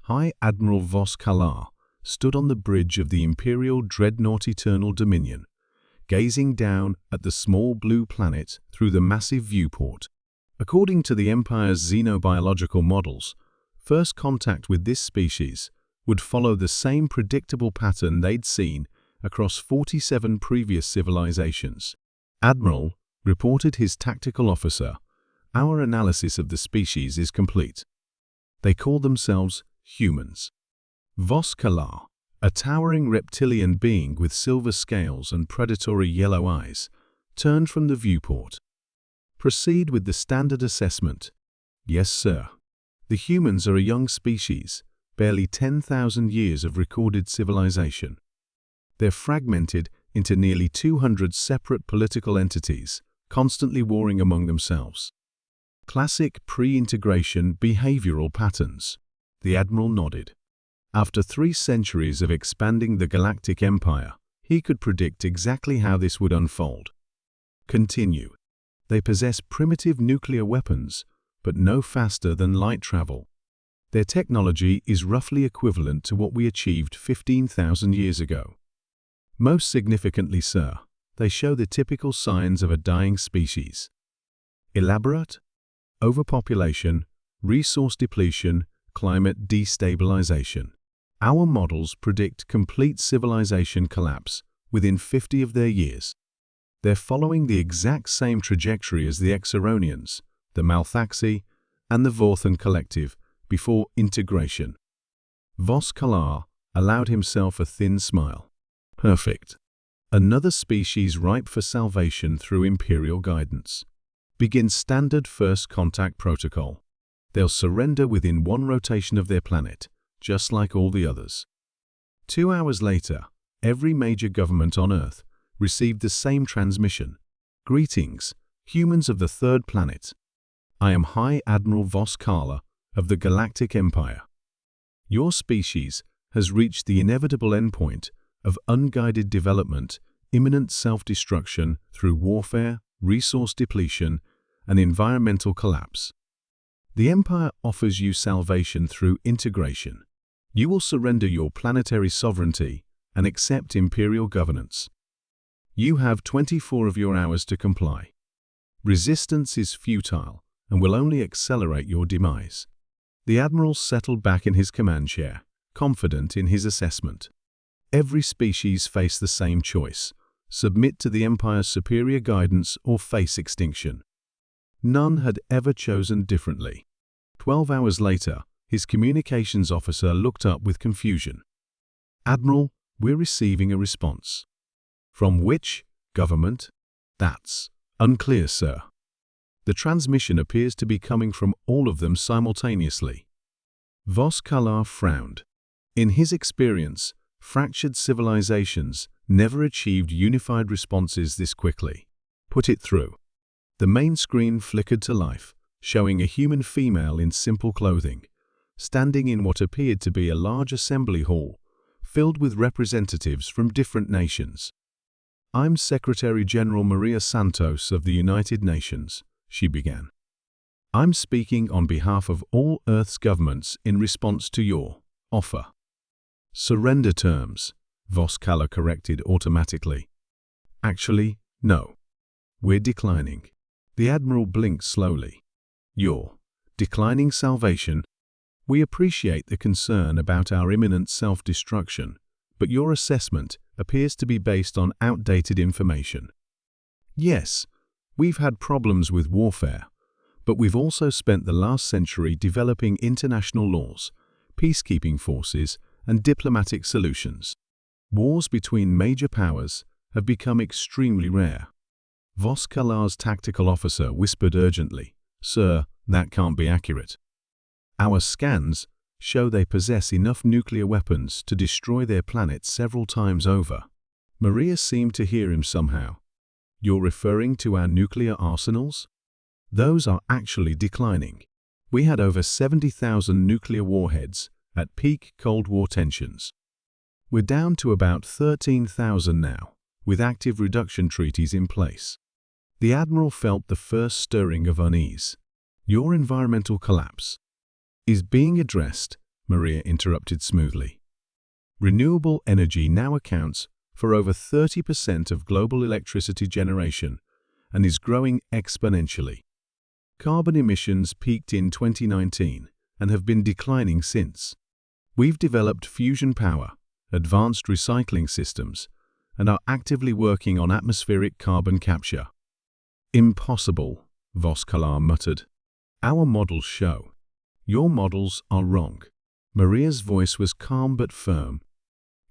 High Admiral Vos Kalar stood on the bridge of the imperial dreadnought Eternal Dominion, gazing down at the small blue planet through the massive viewport. According to the Empire's xenobiological models, first contact with this species would follow the same predictable pattern they'd seen across 47 previous civilizations. Admiral, reported his tactical officer, our analysis of the species is complete. They call themselves humans. Vos Kalar, a towering reptilian being with silver scales and predatory yellow eyes, turned from the viewport. Proceed with the standard assessment. Yes, sir. The humans are a young species, barely 10,000 years of recorded civilization. They're fragmented into nearly 200 separate political entities, constantly warring among themselves. Classic pre-integration behavioral patterns. The Admiral nodded. After 3 centuries of expanding the Galactic Empire, he could predict exactly how this would unfold. Continue. They possess primitive nuclear weapons, but no faster than light travel. Their technology is roughly equivalent to what we achieved 15,000 years ago. Most significantly, sir, they show the typical signs of a dying species. Elaborate? Overpopulation, resource depletion, climate destabilization. Our models predict complete civilization collapse within 50 of their years. They're following the exact same trajectory as the Exaronians, the Malthaxi, and the Vorthan Collective before integration. Vos Kalar allowed himself a thin smile. Perfect. Another species ripe for salvation through imperial guidance. Begin standard first contact protocol. They'll surrender within 1 rotation of their planet, just like all the others. 2 hours later, every major government on Earth received the same transmission. Greetings, humans of the 3rd planet. I am High Admiral Vos Kalar of the Galactic Empire. Your species has reached the inevitable endpoint of unguided development, imminent self-destruction through warfare, resource depletion, and environmental collapse. The Empire offers you salvation through integration. You will surrender your planetary sovereignty and accept imperial governance. You have 24 of your hours to comply. Resistance is futile and will only accelerate your demise. The Admiral settled back in his command chair, confident in his assessment. Every species faced the same choice: submit to the Empire's superior guidance or face extinction. None had ever chosen differently. 12 hours later, his communications officer looked up with confusion. Admiral, we're receiving a response. From which government? That's unclear, sir. The transmission appears to be coming from all of them simultaneously. Vos Kalar frowned. In his experience, fractured civilizations never achieved unified responses this quickly. Put it through. The main screen flickered to life, showing a human female in simple clothing, standing in what appeared to be a large assembly hall, filled with representatives from different nations. I'm Secretary General Maria Santos of the United Nations, she began. I'm speaking on behalf of all Earth's governments in response to your offer. Surrender terms, Vos Kalar corrected automatically. Actually, no. We're declining. The Admiral blinked slowly. You're declining salvation? We appreciate the concern about our imminent self-destruction, but your assessment appears to be based on outdated information. Yes, we've had problems with warfare, but we've also spent the last century developing international laws, peacekeeping forces, and diplomatic solutions. Wars between major powers have become extremely rare. Vos Kalar's tactical officer whispered urgently, Sir, that can't be accurate. Our scans show they possess enough nuclear weapons to destroy their planet several times over. Maria seemed to hear him somehow. You're referring to our nuclear arsenals? Those are actually declining. We had over 70,000 nuclear warheads at peak Cold War tensions. We're down to about 13,000 now, with active reduction treaties in place. The Admiral felt the first stirring of unease. Your environmental collapse is being addressed Maria interrupted smoothly. Renewable energy now accounts for over 30% of global electricity generation and is growing exponentially. Carbon emissions peaked in 2019 and have been declining since. We've developed fusion power, advanced recycling systems, and are actively working on atmospheric carbon capture. Impossible, Voskalar muttered. Our models show. Your models are wrong. Maria's voice was calm but firm.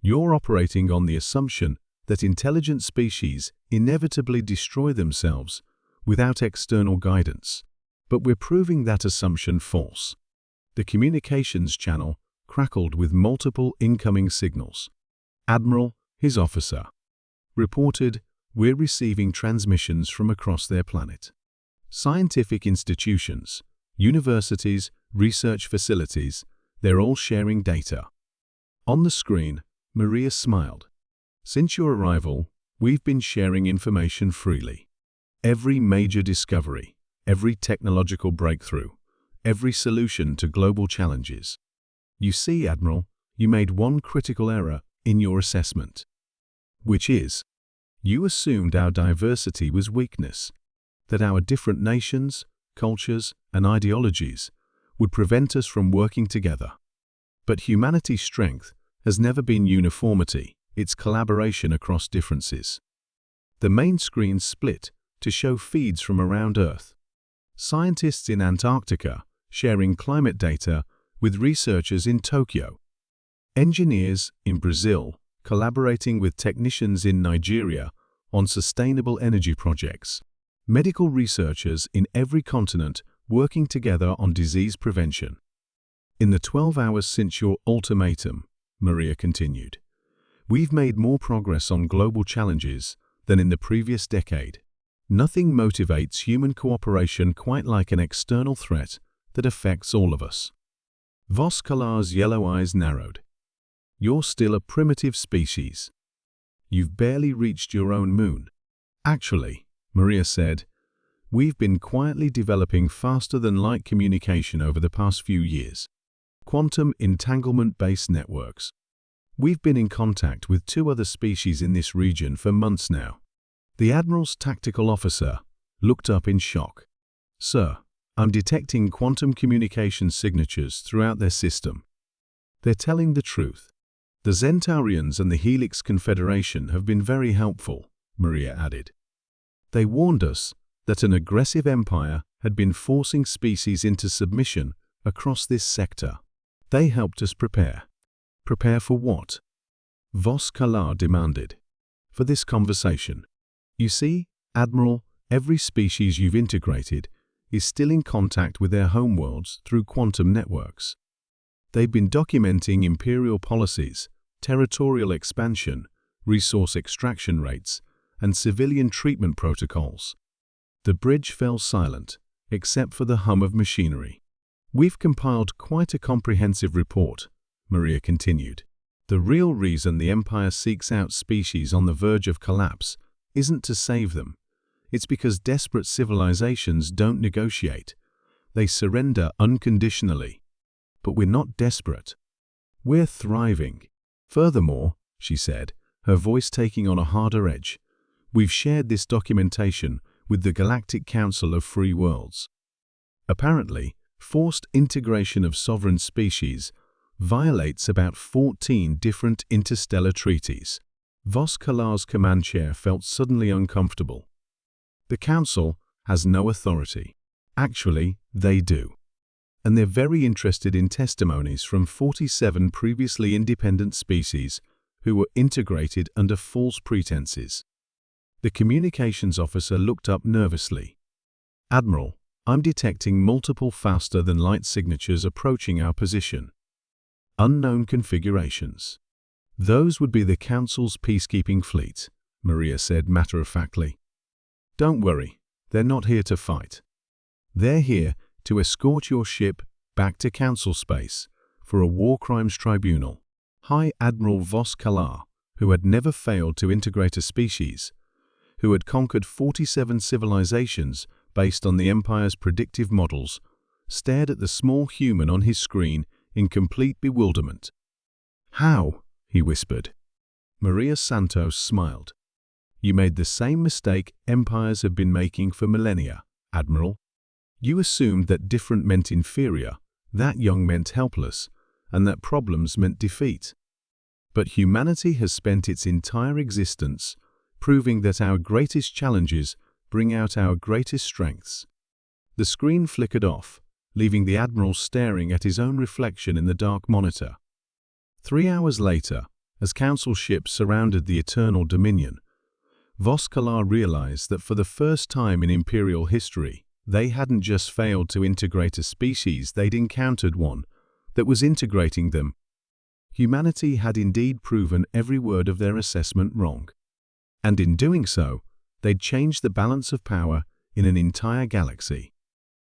You're operating on the assumption that intelligent species inevitably destroy themselves without external guidance. But we're proving that assumption false. The communications channel crackled with multiple incoming signals. Admiral, his officer, reported, "We're receiving transmissions from across their planet. Scientific institutions, universities, research facilities, they're all sharing data." On the screen, Maria smiled. "Since your arrival, we've been sharing information freely. Every major discovery, every technological breakthrough, every solution to global challenges. You see, Admiral, you made one critical error in your assessment. Which is, you assumed our diversity was weakness, that our different nations, cultures, and ideologies would prevent us from working together. But humanity's strength has never been uniformity, it's collaboration across differences." The main screen split to show feeds from around Earth. Scientists in Antarctica sharing climate data with researchers in Tokyo. Engineers in Brazil collaborating with technicians in Nigeria on sustainable energy projects. Medical researchers in every continent working together on disease prevention. "In the 12 hours since your ultimatum," Maria continued, "we've made more progress on global challenges than in the previous decade. Nothing motivates human cooperation quite like an external threat that affects all of us." Voskalar's yellow eyes narrowed. "You're still a primitive species. You've barely reached your own moon." "Actually," Maria said, "we've been quietly developing faster-than-light communication over the past few years. Quantum entanglement-based networks. We've been in contact with 2 other species in this region for months now." The Admiral's tactical officer looked up in shock. "Sir, I'm detecting quantum communication signatures throughout their system." "They're telling the truth. The Centaurians and the Helix Confederation have been very helpful," Maria added. "They warned us that an aggressive empire had been forcing species into submission across this sector. They helped us prepare." "Prepare for what?" Voskalar demanded. "For this conversation. You see, Admiral, every species you've integrated is still in contact with their homeworlds through quantum networks. They've been documenting imperial policies, territorial expansion, resource extraction rates, and civilian treatment protocols." The bridge fell silent, except for the hum of machinery. "We've compiled quite a comprehensive report," Maria continued. "The real reason the Empire seeks out species on the verge of collapse isn't to save them. It's because desperate civilizations don't negotiate. They surrender unconditionally. But we're not desperate. We're thriving. Furthermore," she said, her voice taking on a harder edge, "we've shared this documentation with the Galactic Council of Free Worlds. Apparently, forced integration of sovereign species violates about 14 different interstellar treaties." Voskalar's command chair felt suddenly uncomfortable. "The Council has no authority. Actually, they do. And they're very interested in testimonies from 47 previously independent species who were integrated under false pretenses." The communications officer looked up nervously. "Admiral, I'm detecting multiple faster-than-light signatures approaching our position. Unknown configurations." "Those would be the Council's peacekeeping fleet," Maria said matter-of-factly. "Don't worry, they're not here to fight. They're here to escort your ship back to Council space for a war crimes tribunal." High Admiral Voskalar, who had never failed to integrate a species, who had conquered 47 civilizations based on the Empire's predictive models, stared at the small human on his screen in complete bewilderment. "How?" he whispered. Maria Santos smiled. "You made the same mistake empires have been making for millennia, Admiral. You assumed that different meant inferior, that young meant helpless, and that problems meant defeat. But humanity has spent its entire existence proving that our greatest challenges bring out our greatest strengths." The screen flickered off, leaving the Admiral staring at his own reflection in the dark monitor. 3 hours later, as Council ships surrounded the Eternal Dominion, Voskalar realized that for the first time in Imperial history, they hadn't just failed to integrate a species, they'd encountered one that was integrating them. Humanity had indeed proven every word of their assessment wrong. And in doing so, they'd changed the balance of power in an entire galaxy.